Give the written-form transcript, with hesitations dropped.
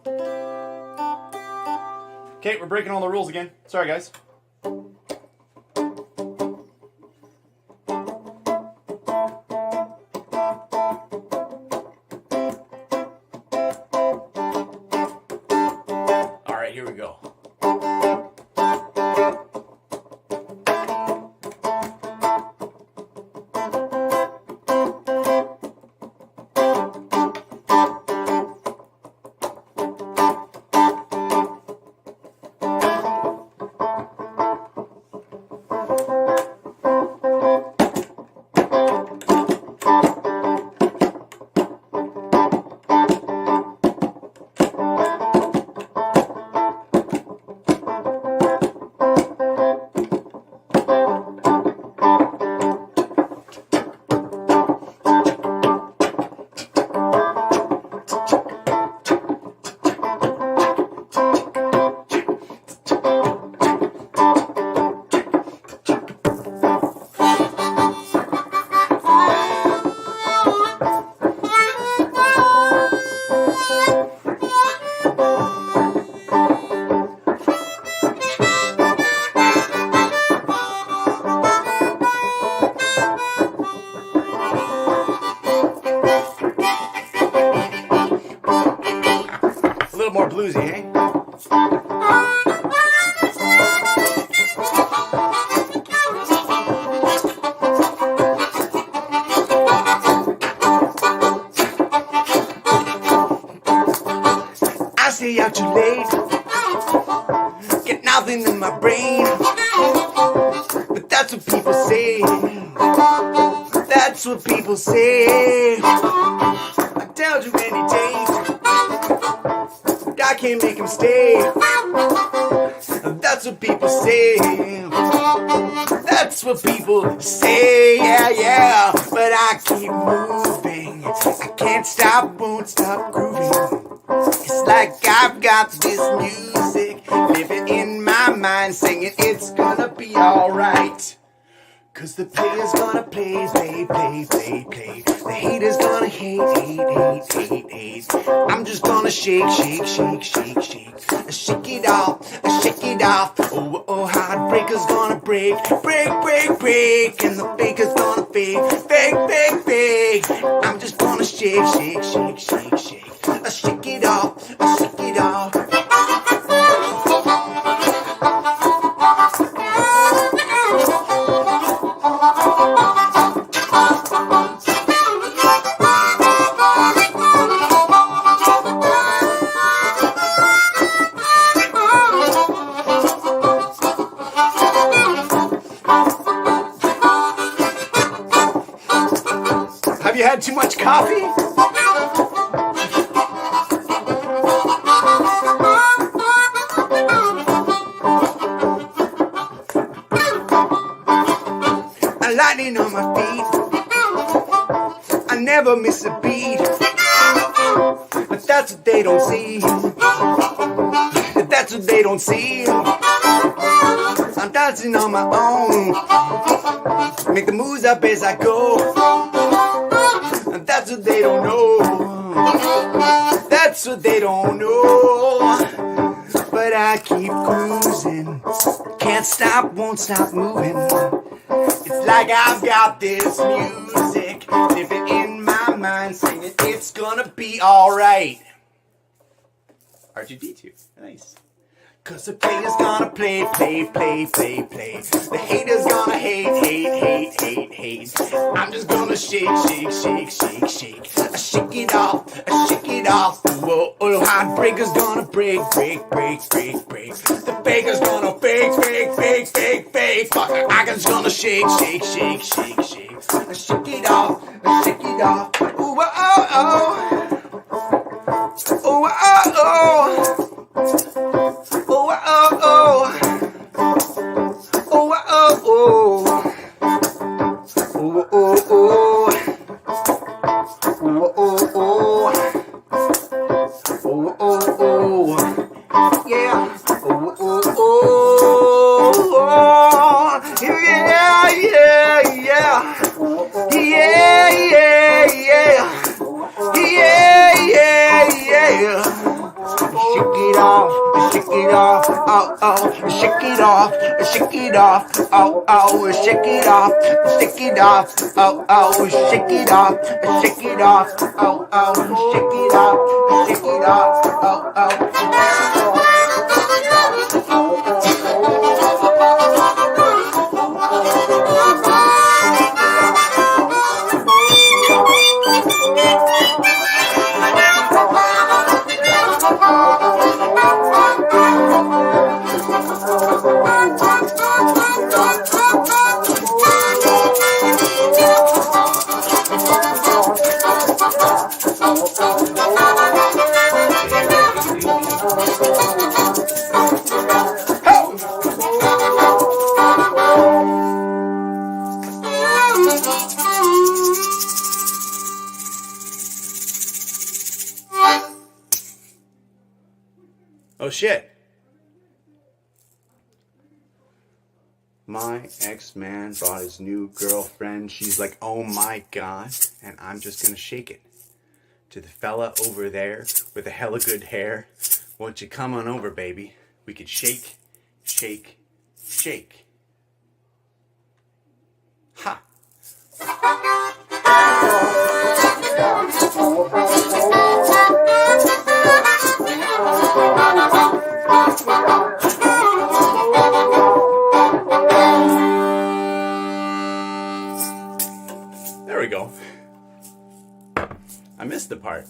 Okay, we're breaking all the rules again. Sorry, guys. All right, here we go. More bluesy, eh? I stay out too late, get nothing in my brain, but that's what people say. That's what people say. I tell you any day, I can't make him stay. That's what people say. That's what people say. Yeah, yeah. But I keep moving. I can't stop, won't stop grooving. It's like I've got this music living in my mind, singing it's gonna be alright. Cause the player's gonna play, play, play, play, play. The hater's gonna hate, hate, hate, hate, hate. I'm just gonna shake, shake, shake, shake, shake. Shake it off, shake it off. Oh, oh, heartbreaker's gonna break, break, break, break. And the faker's gonna fake, fake, fake, fake. I'm just gonna shake, shake, shake, shake, shake. Shake it off, shake it off. Have you had too much coffee? I'm lightning on my feet. I never miss a beat. But that's what they don't see. That's what they don't see. I'm dancing on my own. Make the moves up as I go. That's what they don't know. That's what they don't know. But I keep cruising. Can't stop, won't stop moving. It's like I've got this music living in my mind, singing it's gonna be alright. R2D2, nice. Cause the player's gonna play, play, play, play, play. The hater's gonna hate, hate, hate, hate, hate. I'm just gonna shake, shake, shake, shake, shake. Shake it off, shake it off. Whoa, oh, heartbreaker's gonna break, break, break, break, break. The faker's gonna fake, fake, fake, fake, fake. I'm just gonna shake, shake, shake, shake, shake. Shake it off, shake it off. Ooh, oh, oh. Oh, oh, oh. Oh, oh, oh. Oh, oh, oh. Oh, oh, oh. Oh, oh, oh. Oh, oh, oh. Yeah. Oh, oh, oh. Yeah, yeah, yeah. Yeah, yeah, yeah. Yeah, yeah, yeah. shake it off, shake it off, oh, oh, shake it off, shake it off, oh, oh, shake it off, shake it off, oh, oh, shake it off, shake it off, oh, oh, shake it off, shake it off, oh, oh. Oh shit. My ex-man brought his new girlfriend. She's like, oh my god. And I'm just gonna shake it. To the fella over there with the hella good hair. Won't you come on over, baby? We could shake, shake, shake. Ha! There we go. I missed the part.